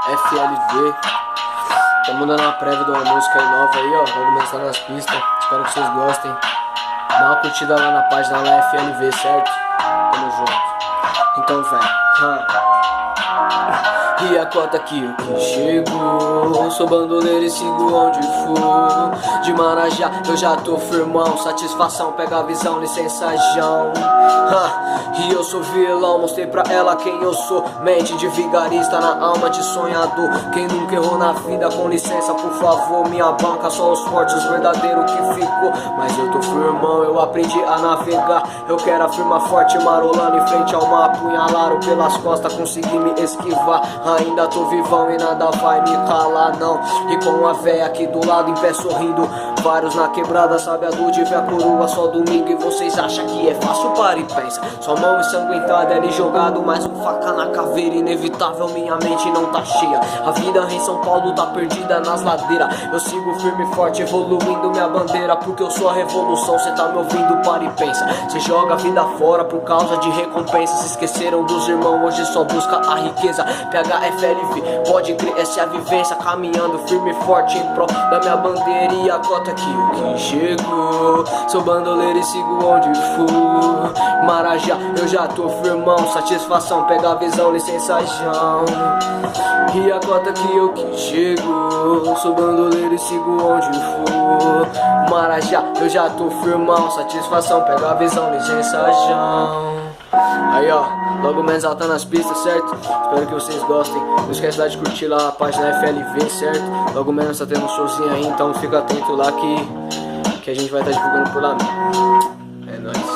FLV. Tamo dando uma prévia de uma música aí nova aí, ó. Vamos começar nas pistas. Espero que vocês gostem. Dá uma curtida lá na página lá, FLV, certo? Tamo junto. Então vem. E a cota aqui eu que chego. Sou bandoleiro e sigo onde for. De Marajá eu já tô firmão. Satisfação, pega a visão, licença, João. E eu sou vilão, mostrei pra ela quem eu sou. Mente de vigarista na alma de sonhador. Quem nunca errou na vida, com licença, por favor. Minha banca, só os fortes, os verdadeiros que ficou. Mas eu tô firmão, eu aprendi a navegar. Eu quero afirmar forte, marolando em frente ao mar. Apunhalaram pelas costas, consegui me esquivar. Ainda tô vivão e nada vai me calar, não. E com a véia aqui do lado em pé sorrindo. Vários na quebrada, sabe a dor de ver a coroa só domingo. E vocês acham que é fácil, para e pensa. Sua mão ensanguentada ali jogado, mais um faca na caveira. Inevitável, minha mente não tá cheia. A vida em São Paulo tá perdida nas ladeiras. Eu sigo firme e forte, evoluindo minha bandeira. Porque eu sou a revolução, cê tá me ouvindo, para e pensa. Cê joga a vida fora por causa de recompensa. Se esqueceram dos irmãos, hoje só busca a riqueza. PHFLV, pode crer, essa é a vivência. Caminhando firme e forte em prol da minha bandeira. E a cota aqui eu que chego. Sou bandoleiro e sigo onde for. Marajá, eu já tô firmão. Satisfação, pega a visão, licença, João. E a cota que eu que chego. Sou bandoleiro e sigo onde for. Marajá, eu já tô firmão. Satisfação, pega a visão, licença, João. Aí ó, logo menos ela tá nas pistas, certo? Espero que vocês gostem. Não esquece lá de curtir lá a página FLV, certo? Logo menos tá tendo um showzinho aí, então fica atento lá que a gente vai estar divulgando por lá mesmo. É nóis.